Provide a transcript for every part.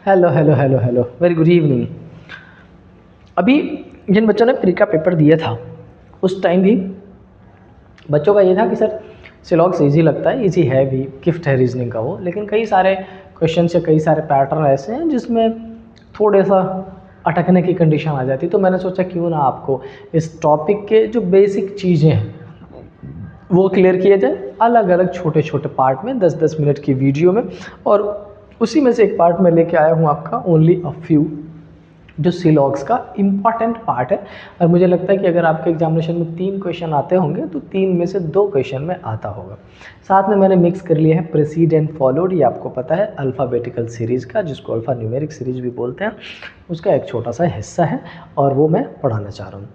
Hello hello hello hello, very good evening. अभी जिन बच्चों ने प्री का पेपर दिया था उस टाइम भी बच्चों का ये था कि सर सिलॉग्स इजी लगता है, इजी है भी, गिफ्ट है रीजनिंग का वो, लेकिन कई सारे क्वेश्चन या कई सारे पैटर्न ऐसे हैं जिसमें थोड़े सा अटकने की कंडीशन आ जाती है। तो मैंने सोचा क्यों ना आपको इस टॉपिक के जो बेसिक चीज़ें हैं वो क्लियर किए जाए अलग अलग छोटे छोटे पार्ट में 10-10 मिनट की वीडियो में। और उसी में से एक पार्ट में लेके आया हूँ आपका ओनली अ फ्यू, जो सिलॉग्स का इम्पॉर्टेंट पार्ट है। और मुझे लगता है कि अगर आपके एग्जामिनेशन में 3 क्वेश्चन आते होंगे तो 3 में से 2 क्वेश्चन में आता होगा। साथ में मैंने मिक्स कर लिया है प्रेसीड एंड फॉलोड, ये आपको पता है अल्फ़ाबेटिकल सीरीज़ का, जिसको अल्फ़ा न्यूमेरिक सीरीज़ भी बोलते हैं, उसका एक छोटा सा हिस्सा है और वो मैं पढ़ाना चाह रहा हूँ।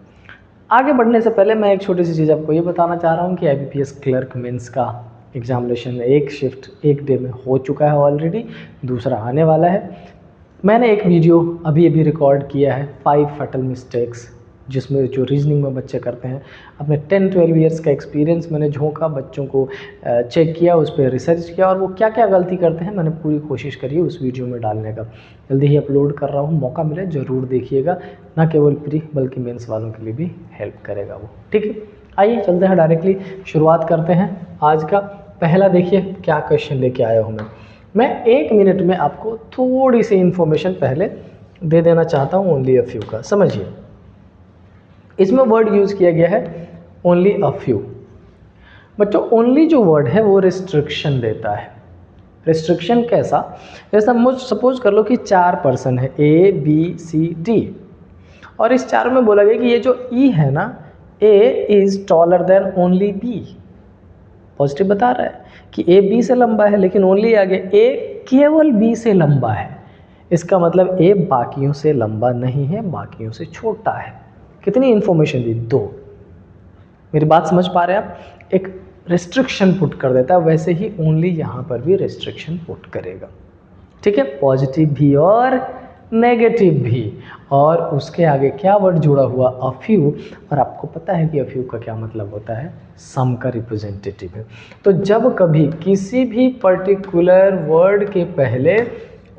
आगे बढ़ने से पहले मैं एक छोटी सी चीज़ आपको ये बताना चाह रहा हूँ कि IBPS क्लर्क मेंस का एग्जामिनेशन एक शिफ्ट एक डे में हो चुका है ऑलरेडी, दूसरा आने वाला है। मैंने एक वीडियो अभी अभी रिकॉर्ड किया है 5 फैटल मिस्टेक्स, जिसमें जो रीजनिंग में बच्चे करते हैं। अपने 10-12 ईयर्स का एक्सपीरियंस मैंने झोंका, बच्चों को चेक किया, उस पर रिसर्च किया और वो क्या क्या गलती करते हैं मैंने पूरी कोशिश करी है उस वीडियो में डालने का। जल्दी ही अपलोड कर रहा हूँ, मौका मिले ज़रूर देखिएगा, ना केवल प्री बल्कि मेंस वालों के लिए भी हेल्प करेगा वो। ठीक है, आइए चलते हैं, डायरेक्टली शुरुआत करते हैं आज का। पहला देखिए क्या क्वेश्चन लेके आया हूँ मैं 1 मिनट में आपको थोड़ी सी इन्फॉर्मेशन पहले दे देना चाहता हूँ ओनली अ फ्यू का। समझिए, इसमें वर्ड यूज़ किया गया है ओनली अ फ्यू। बच्चों ओनली जो वर्ड है वो रिस्ट्रिक्शन देता है। रिस्ट्रिक्शन कैसा? जैसा मुझ सपोज कर लो कि 4 पर्सन है A B C D, और इस 4 में बोला गया कि ये जो E है ना, A is taller than only B। Positive बता रहा है कि A B से लंबा है, लेकिन ओनली आगे A केवल B से लंबा है। इसका मतलब A बाकियों से लंबा नहीं है, बाकियों से छोटा है। कितनी इन्फॉर्मेशन दी? 2। मेरी बात समझ पा रहे हैं आप? एक रिस्ट्रिक्शन पुट कर देता है, वैसे ही ओनली यहाँ पर भी रिस्ट्रिक्शन पुट करेगा। ठीक है, पॉजिटिव भी और नेगेटिव भी। और उसके आगे क्या वर्ड जुड़ा हुआ? A few. और आपको पता है कि अ फ्यू का क्या मतलब होता है? सम का रिप्रेजेंटेटिव है। तो जब कभी किसी भी पर्टिकुलर वर्ड के पहले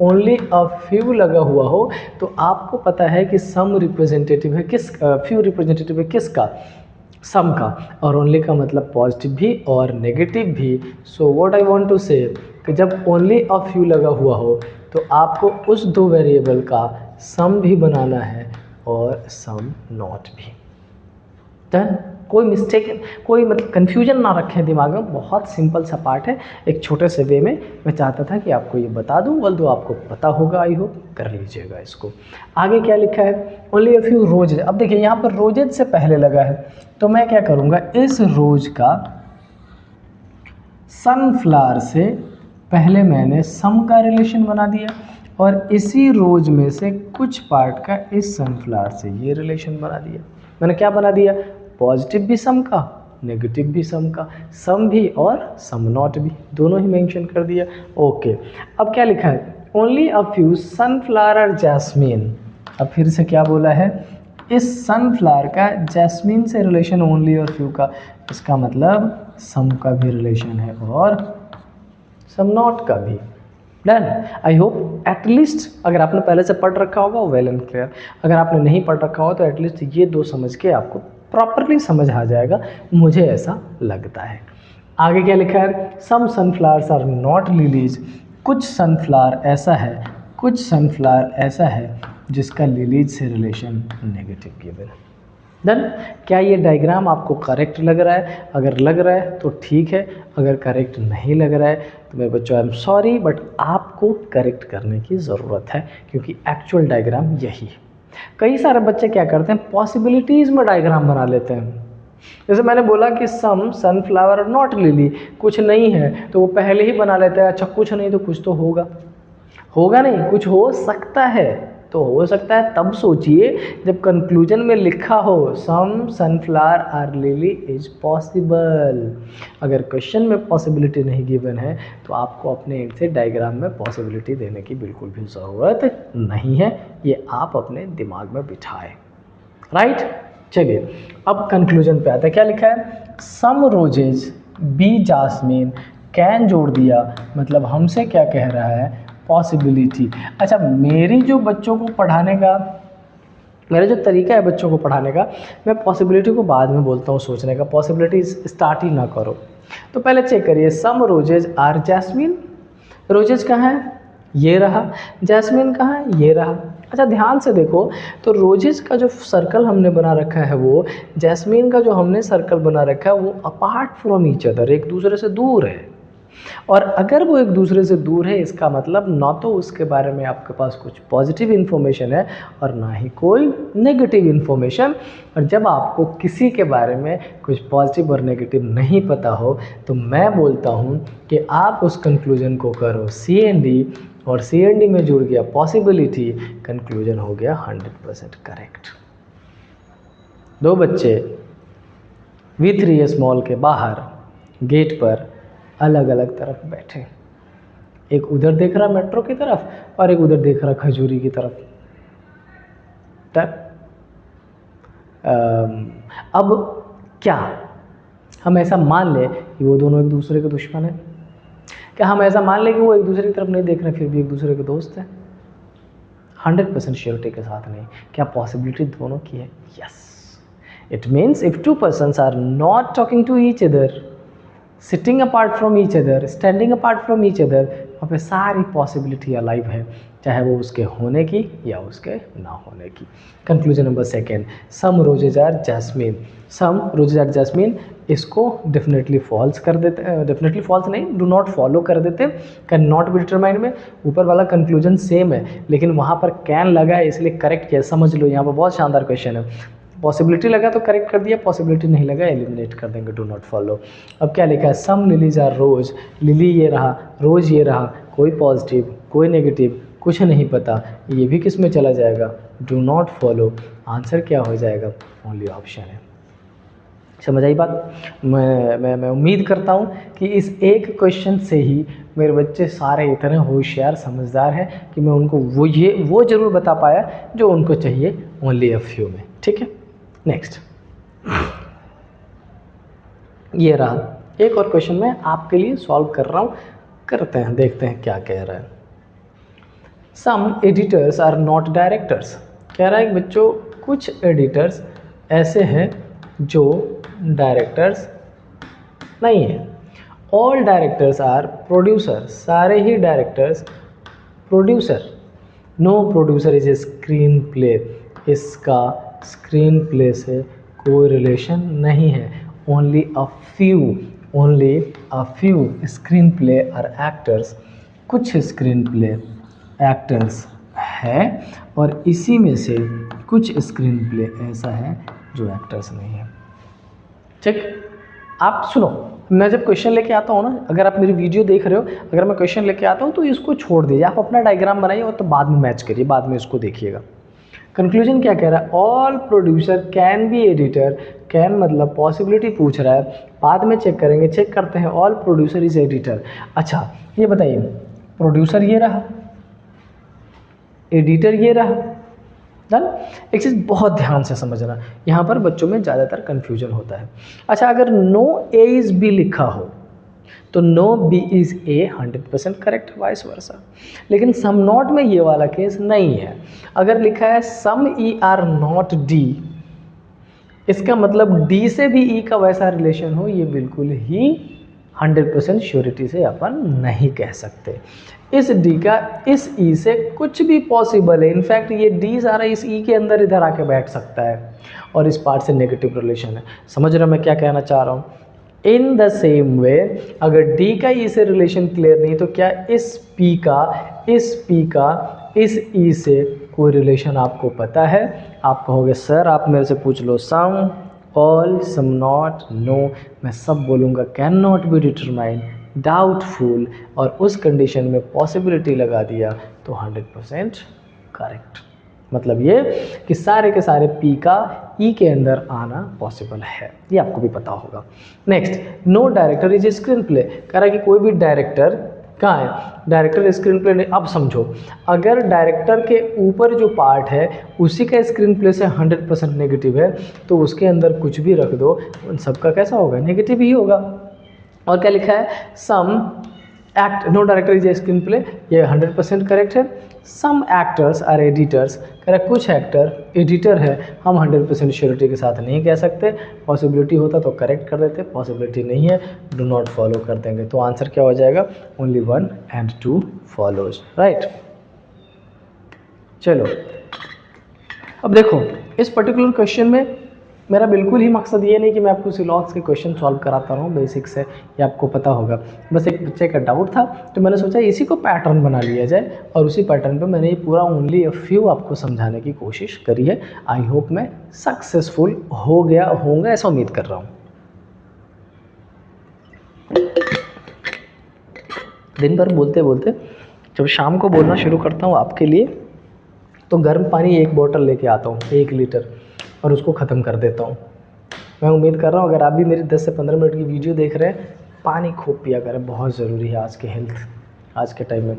ओनली अ फ्यू लगा हुआ हो तो आपको पता है कि सम रिप्रेजेंटेटिव है किस, फ्यू रिप्रेजेंटेटिव है किसका? सम का। और ओनली का मतलब पॉजिटिव भी और नेगेटिव भी। So what I want to say कि जब ओनली अ फ्यू लगा हुआ हो तो आपको उस 2 वेरिएबल का सम भी बनाना है और सम नॉट भी। डन? कोई मिस्टेक, कोई मतलब कन्फ्यूजन ना रखें दिमाग में, बहुत सिंपल सा पार्ट है। एक छोटे से वे में मैं चाहता था कि आपको ये बता दूं, वल्दो आपको पता होगा, आई होप कर लीजिएगा इसको। आगे क्या लिखा है? Only a few roses. अब देखिए यहाँ पर रोजेज से पहले लगा है, तो मैं क्या करूँगा, इस रोज का सनफ्लावर से पहले मैंने सम का रिलेशन बना दिया और इसी रोज में से कुछ पार्ट का इस सनफ्लावर से ये रिलेशन बना दिया। मैंने क्या बना दिया? पॉजिटिव भी सम का, नेगेटिव भी सम का, सम भी और सम नॉट भी, दोनों ही मेंशन कर दिया। ओके, अब क्या लिखा है? ओनली अ फ्यू सनफ्लावर और जैस्मीन। अब फिर से क्या बोला है? इस सनफ्लावर का जैस्मीन से रिलेशन ओनली और फ्यू का, इसका मतलब सम का भी रिलेशन है और सम नॉट का भी। डन? आई होप एटलीस्ट अगर आपने पहले से पढ़ रखा होगा वेल एंड क्लियर, अगर आपने नहीं पढ़ रखा हो तो एटलीस्ट ये 2 समझ के आपको प्रॉपरली समझ आ जाएगा, मुझे ऐसा लगता है। आगे क्या लिखा है? सम सनफ्लावर्स आर नॉट लिलीज। कुछ सनफ्लावर ऐसा है, कुछ सनफ्लावर ऐसा है जिसका लिलीज से रिलेशन नेगेटिव गिवन है। देन क्या ये डायग्राम आपको करेक्ट लग रहा है? अगर लग रहा है तो ठीक है, अगर करेक्ट नहीं लग रहा है तो मेरे बच्चों आई एम सॉरी, बट आपको करेक्ट करने की ज़रूरत है क्योंकि एक्चुअल डायग्राम यही है। कई सारे बच्चे क्या करते हैं, पॉसिबिलिटीज़ में डायग्राम बना लेते हैं। जैसे मैंने बोला कि सम सनफ्लावर और नॉट लिली, कुछ नहीं है तो वो पहले ही बना लेते हैं, अच्छा कुछ नहीं तो कुछ तो होगा। होगा नहीं, कुछ हो सकता है, तो हो सकता है तब सोचिए जब कंक्लूजन में लिखा हो some sunflower are lily is possible. अगर क्वेश्चन में पॉसिबिलिटी नहीं गिवन है तो आपको अपने एंड से डायग्राम में पॉसिबिलिटी देने की बिल्कुल भी ज़रूरत नहीं है, ये आप अपने दिमाग में बिठाएं। राइट? चलिए अब कंक्लूजन पे आते हैं। क्या लिखा है? सम रोजेज बी जास्मीन कैन जोड़ दिया, मतलब हमसे क्या कह रहा है? पॉसिबिलिटी। अच्छा, मेरी जो बच्चों को पढ़ाने का, मेरा जो तरीका है बच्चों को पढ़ाने का, मैं पॉसिबिलिटी को बाद में बोलता हूँ सोचने का, पॉसिबिलिटी स्टार्ट ही ना करो। तो पहले चेक करिए, सम रोजेज आर जैस्मिन। रोजेज कहाँ है? ये रहा। जैस्मिन कहाँ है? ये रहा। अच्छा, ध्यान से देखो तो रोजेज का जो सर्कल हमने बना रखा है वो, जैस्मिन का जो हमने सर्कल बना रखा है वो अपार्ट फ्रॉम ईच अदर, एक दूसरे से दूर है। और अगर वो एक दूसरे से दूर है, इसका मतलब ना तो उसके बारे में आपके पास कुछ पॉजिटिव इन्फॉर्मेशन है और ना ही कोई नेगेटिव इन्फॉर्मेशन। और जब आपको किसी के बारे में कुछ पॉजिटिव और नेगेटिव नहीं पता हो तो मैं बोलता हूँ कि आप उस कंक्लूजन को करो CND, और CND में जुड़ गया पॉसिबिलिटी, कंक्लूजन हो गया 100% करेक्ट। दो बच्चे V3S मॉल के बाहर गेट पर अलग अलग तरफ बैठे, एक उधर देख रहा मेट्रो की तरफ और एक उधर देख रहा खजूरी की तरफ। अब क्या हम ऐसा मान ले कि वो दोनों एक दूसरे के दुश्मन हैं? क्या हम ऐसा मान ले कि वो एक दूसरे की तरफ नहीं देख रहे फिर भी एक दूसरे के दोस्त हैं? 100% श्योरिटी के साथ नहीं। क्या पॉसिबिलिटी दोनों की है? Yes. It means if two persons are not talking to each other, sitting apart from each other, standing apart from each other, वहाँ पे सारी पॉसिबिलिटी अलाइव है, चाहे वो उसके होने की या उसके ना होने की। Conclusion number 2, some roses are jasmine. Some roses are jasmine, इसको डेफिनेटली फॉल्स कर देते, डेफिनेटली फॉल्स नहीं, डू नॉट फॉलो कर देते। कैन नॉट बी डिटरमाइंड में ऊपर वाला कंक्लूजन सेम है, लेकिन वहाँ पर कैन लगा है इसलिए करेक्ट किया। समझ लो, यहाँ पर बहुत शानदार क्वेश्चन है। पॉसिबिलिटी लगा तो करेक्ट कर दिया, पॉसिबिलिटी नहीं लगा एलिमिनेट कर देंगे, डू नॉट फॉलो। अब क्या लिखा है? सम लिलीज आर रोज। लिली ये रहा, रोज ये रहा, कोई पॉजिटिव कोई नेगेटिव कुछ नहीं पता, ये भी किस में चला जाएगा? Do not follow. आंसर क्या हो जाएगा? ओनली ऑप्शन है। समझ आई बात? मैं उम्मीद करता हूँ कि इस एक क्वेश्चन से ही मेरे बच्चे सारे इतने होशियार समझदार हैं कि मैं उनको वो ज़रूर बता पाया जो उनको चाहिए, ओनली अ फ्यू में। ठीक है, नेक्स्ट ये रहा एक और क्वेश्चन मैं आपके लिए सॉल्व कर रहा हूँ, करते हैं, देखते हैं क्या कह रहा है। सम एडिटर्स आर नॉट डायरेक्टर्स। कह रहा है कि बच्चों कुछ एडिटर्स ऐसे हैं जो डायरेक्टर्स नहीं है। All directors are producer. सारे ही directors producer. No producer is a screen play. इसका स्क्रीन प्ले से कोई रिलेशन नहीं है। Only a few screen play are actors. कुछ स्क्रीन प्ले एक्टर्स है और इसी में से कुछ स्क्रीन प्ले ऐसा है जो एक्टर्स नहीं है। ठीक, आप सुनो, मैं जब क्वेश्चन लेके आता हूँ ना, अगर आप मेरी वीडियो देख रहे हो, अगर मैं क्वेश्चन लेके आता हूँ तो इसको छोड़ दीजिए, आप अपना डायग्राम बनाइए और तो बाद में मैच करिए, बाद में इसको देखिएगा। कंक्लूजन क्या कह रहा है? All producer can be editor. Can मतलब पॉसिबिलिटी पूछ रहा है, बाद में चेक करेंगे, चेक करते हैं। All producer is editor. अच्छा ये बताइए, प्रोड्यूसर ये रहा, एडिटर ये रहा, डन। एक चीज़ बहुत ध्यान से समझना, यहाँ पर बच्चों में ज़्यादातर कन्फ्यूजन होता है। अच्छा, अगर नो ए इज़ बी लिखा हो तो no B is A 100% correct, vice versa. लेकिन सम नॉट में ये वाला केस नहीं है। अगर लिखा है सम ई आर नॉट डी, इसका मतलब डी से भी ई का वैसा रिलेशन हो, ये बिल्कुल ही 100% श्योरिटी से अपन नहीं कह सकते। इस डी का इस ई से कुछ भी पॉसिबल है। इनफैक्ट ये डी सारा इस ई के अंदर इधर आके बैठ सकता है और इस पार्ट से नेगेटिव रिलेशन है। समझ रहे हो मैं क्या कहना चाह रहा हूँ? इन द सेम वे, अगर डी का ई से रिलेशन क्लियर नहीं तो क्या इस पी का इस ई से कोई रिलेशन आपको पता है? आप कहोगे सर आप मेरे से पूछ लो सम, ऑल, सम नॉट, नो। मैं सब बोलूँगा can not be determined, doubtful, और उस कंडीशन में पॉसिबिलिटी लगा दिया तो 100% करेक्ट। मतलब ये कि सारे के सारे पी का ई के अंदर आना पॉसिबल है, ये आपको भी पता होगा। Next, no director is a screen play. कह रहा है कि कोई भी डायरेक्टर कहाँ है? डायरेक्टर स्क्रीन प्ले नहीं। अब समझो, अगर डायरेक्टर के ऊपर जो पार्ट है उसी का स्क्रीन प्ले से 100% नेगेटिव है तो उसके अंदर कुछ भी रख दो, उन सबका कैसा होगा? नेगेटिव ही होगा। और क्या लिखा है? Some act no director is a screen play, ये 100% करेक्ट है। सम एक्टर्स आर एडिटर्स, कह रहा कुछ एक्टर एडिटर है, हम 100% श्योरिटी के साथ नहीं कह सकते, पॉसिबिलिटी होता तो करेक्ट कर देते, पॉसिबिलिटी नहीं है डू नॉट फॉलो कर देंगे। तो आंसर क्या हो जाएगा, ओनली 1 and 2 फॉलोज, राइट। चलो अब देखो इस पर्टिकुलर क्वेश्चन में मेरा बिल्कुल ही मकसद ये नहीं कि मैं आपको सिलॉग्स के क्वेश्चन सॉल्व कराता रहूँ बेसिक से, ये आपको पता होगा, बस एक बच्चे का डाउट था तो मैंने सोचा इसी को पैटर्न बना लिया जाए और उसी पैटर्न पे मैंने ये पूरा ओनली अ फ्यू आपको समझाने की कोशिश करी है। आई होप मैं सक्सेसफुल होऊंगा ऐसा उम्मीद कर रहा हूँ। दिन भर बोलते बोलते जब शाम को बोलना शुरू करता हूँ आपके लिए तो गर्म पानी 1 बोतल लेके आता हूँ 1 लीटर और उसको ख़त्म कर देता हूँ। मैं उम्मीद कर रहा हूँ अगर आप भी मेरी 10 से 15 मिनट की वीडियो देख रहे हैं, पानी खूब पिया करें, बहुत ज़रूरी है आज के हेल्थ, आज के टाइम में।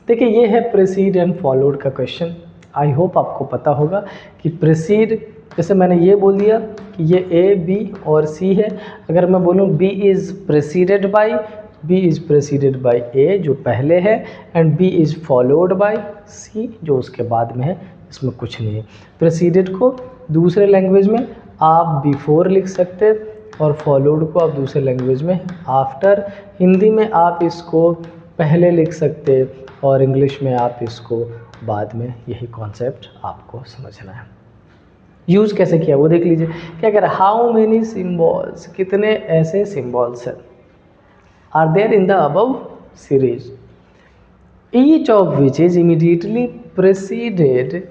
देखिए ये है प्रीसीड एंड फॉलोड का क्वेश्चन। आई होप आपको पता होगा कि प्रीसीड, जैसे मैंने ये बोल दिया कि ये ए बी और सी है, अगर मैं बोलूँ B is preceded by, B is preceded by A जो पहले है, and B is followed by C जो उसके बाद में है, इसमें कुछ नहीं है। प्रीसीडेड को दूसरे लैंग्वेज में आप बिफोर लिख सकते और फॉलोड को आप दूसरे लैंग्वेज में आफ्टर। हिंदी में आप इसको पहले लिख सकते और इंग्लिश में आप इसको बाद में। यही कॉन्सेप्ट आपको समझना है। यूज़ कैसे किया वो देख लीजिए। क्या कह रहा है, हाउ मेनी सिम्बॉल्स, कितने ऐसे सिम्बॉल्स हैं are there in the above series, each of which is immediately preceded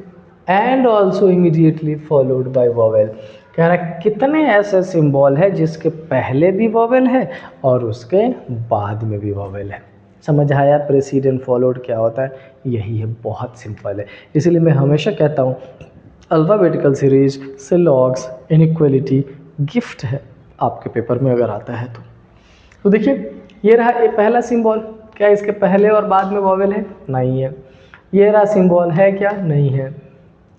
and also immediately followed by vowel. कह रहा है कितने ऐसे सिंबल है जिसके पहले भी वोवेल है और उसके बाद में भी वोवेल है। समझ आया प्रेसीड एंड फॉलोड क्या होता है? यही है, बहुत सिंपल है। इसलिए मैं हमेशा कहता हूँ अल्फ़ाबेटिकल सीरीज, सिलॉग्स, इनइक्वालिटी गिफ्ट है आपके पेपर में अगर आता है तो देखिए ये रहा ये पहला सिंबल, क्या इसके पहले और बाद में वोवेल है? नहीं है। ये रहा सिंबल है क्या? नहीं है।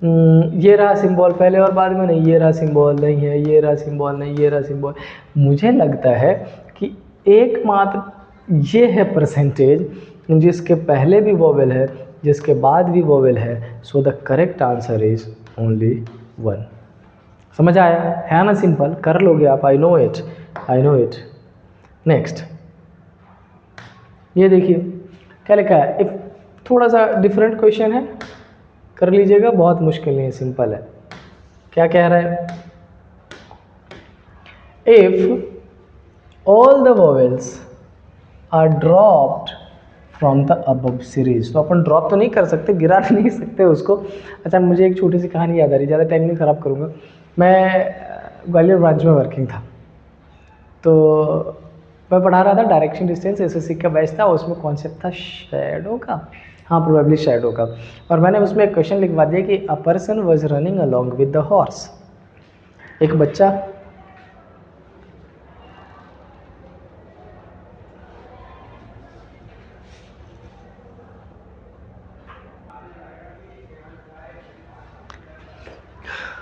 ये रहा सिंबल पहले और बाद में? नहीं। ये रहा सिंबल नहीं है। ये रहा सिंबल नहीं, ये रहा सिंबल। मुझे लगता है कि एकमात्र ये है परसेंटेज जिसके पहले भी वोवेल है, जिसके बाद भी वोवेल है। So the correct answer is only 1। समझ आया है ना? सिंपल, कर लोगे आप। I know it, I know it. Next ये देखिए क्या लिखा है। इफ थोड़ा सा डिफरेंट क्वेश्चन है, कर लीजिएगा, बहुत मुश्किल नहीं है, सिंपल है। क्या कह रहा है? If all the vowels are dropped from the above series, तो अपन ड्रॉप तो नहीं कर सकते, गिरा नहीं सकते उसको। अच्छा मुझे एक छोटी सी कहानी याद आ रही, ज़्यादा टाइम नहीं ख़राब करूँगा। मैं ग्वालियर ब्रांच में वर्किंग था, तो मैं पढ़ा रहा था डायरेक्शन डिस्टेंस एसएससी का बैच था, उसमें कॉन्सेप्ट था शैडो का, हाँ प्रोबेबली शैडो का। और मैंने उसमें एक क्वेश्चन लिखवा दिया कि a person was running along with the horse. एक बच्चा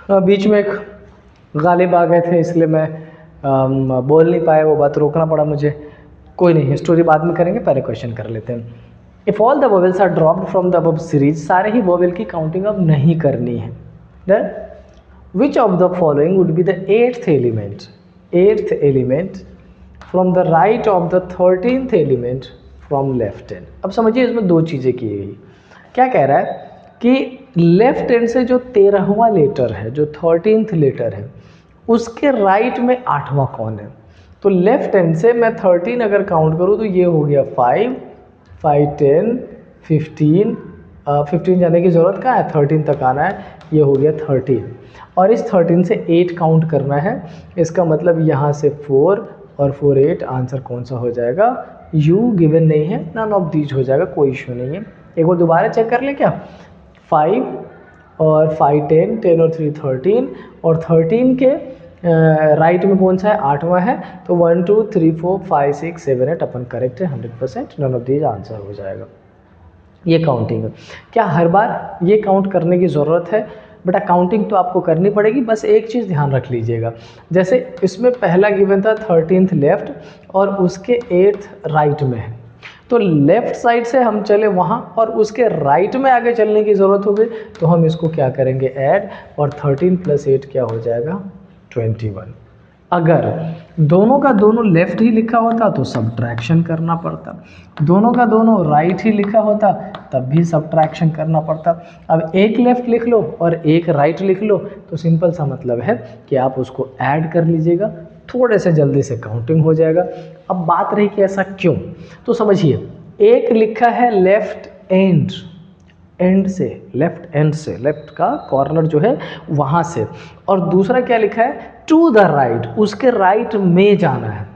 बीच में एक गालिब आ गए थे, इसलिए मैं बोल नहीं पाया, वो बात रोकना पड़ा मुझे। कोई नहीं, स्टोरी बाद में करेंगे, पहले क्वेश्चन कर लेते हैं। If all the vowels are dropped from the above series, सारे ही वोवेल की काउंटिंग अब नहीं करनी है। Then which of the following would be the eighth element from the right of the 13th element from left hand. अब समझिए इसमें दो चीज़ें की गई। क्या कह रहा है कि लेफ्ट हैंड से जो 13वां लेटर है, जो 13th लेटर है, उसके राइट में 8वां कौन है? तो लेफ्ट हैंड से मैं 13 अगर काउंट करूँ तो ये हो गया 5, 10, 15 जाने की ज़रूरत कहाँ है, 13 तक आना है, ये हो गया 13। और इस 13 से 8 काउंट करना है, इसका मतलब यहाँ से 4 और 4 8, आंसर कौन सा हो जाएगा? यू गिवन नहीं है, नन ऑफ दीज हो जाएगा, कोई इशू नहीं है। एक बार दोबारा चेक कर ले क्या, 5 और 5 10 और 3 13, और 13 के राइट में कौन सा है? 8वां है। तो 1 2 3 4 5 6 7 8 अपन करेक्ट है 100%, नन ऑफ दीज आंसर हो जाएगा। ये काउंटिंग है। क्या हर बार ये काउंट करने की ज़रूरत है? बेटा काउंटिंग तो आपको करनी पड़ेगी, बस एक चीज़ ध्यान रख लीजिएगा। जैसे इसमें पहला गिवन था 13th लेफ्ट और उसके 8th राइट में है, तो लेफ़्ट साइड से हम चले वहाँ और उसके राइट में आगे चलने की ज़रूरत होगी, तो हम इसको क्या करेंगे ऐड, और 13 + 8 क्या हो जाएगा 21। अगर दोनों का दोनों लेफ़्ट ही लिखा होता तो सब्ट्रैक्शन करना पड़ता, दोनों का दोनों राइट ही लिखा होता तब भी सब्ट्रैक्शन करना पड़ता। अब एक लेफ़्ट लिख लो और एक राइट लिख लो तो सिंपल सा मतलब है कि आप उसको ऐड कर लीजिएगा, थोड़े से जल्दी से काउंटिंग हो जाएगा। अब बात रही कि ऐसा क्यों, तो समझिए, एक लिखा है लेफ़्ट एंड, एंड से, लेफ्ट एंड से, लेफ्ट का कॉर्नर जो है वहाँ से, और दूसरा क्या लिखा है टू द राइट, उसके राइट में जाना है।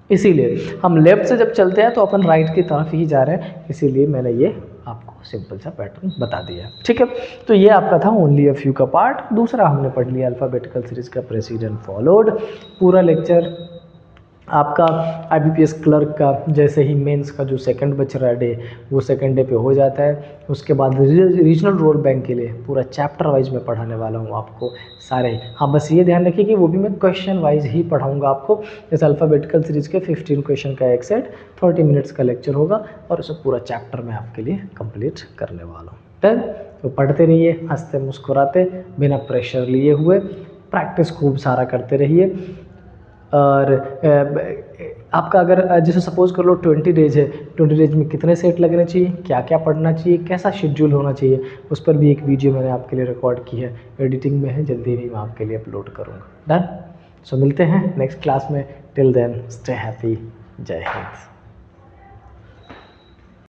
इसीलिए हम लेफ्ट से जब चलते हैं तो अपन राइट की तरफ ही जा रहे हैं, इसीलिए मैंने ये आपको सिंपल सा पैटर्न बता दिया। ठीक है, तो ये आपका था ओनली अ फ्यू का पार्ट। दूसरा हमने पढ़ लिया अल्फ़ाबेटिकल सीरीज़ का प्रेसिडेंट फॉलोड। पूरा लेक्चर आपका IBPS क्लर्क का जैसे ही मेंस का जो सेकंड बच रहा है डे, वो सेकंड डे पे हो जाता है। उसके बाद रीजनल रोड बैंक के लिए पूरा चैप्टर वाइज मैं पढ़ाने वाला हूँ आपको सारे। हाँ, बस ये ध्यान रखिए कि वो भी मैं क्वेश्चन वाइज ही पढ़ाऊँगा आपको। जैसे अल्फ़ाबेटिकल सीरीज़ के 15 क्वेश्चन का एक सेट 30 मिनट्स का लेक्चर होगा, और उसे पूरा चैप्टर मैं आपके लिए कंप्लीट करने वाला हूँ। डन? तो पढ़ते रहिए, हंसते मुस्कुराते, बिना प्रेशर लिए हुए, प्रैक्टिस खूब सारा करते रहिए। और आपका अगर जैसे सपोज़ कर लो 20 डेज़ है, 20 डेज़ में कितने सेट लगने चाहिए, क्या क्या पढ़ना चाहिए, कैसा शेड्यूल होना चाहिए, उस पर भी एक वीडियो मैंने आपके लिए रिकॉर्ड की है, एडिटिंग में है, जल्दी ही मैं आपके लिए अपलोड करूँगा। डन? सो मिलते हैं नेक्स्ट क्लास में। Till then stay happy. जय हिंद।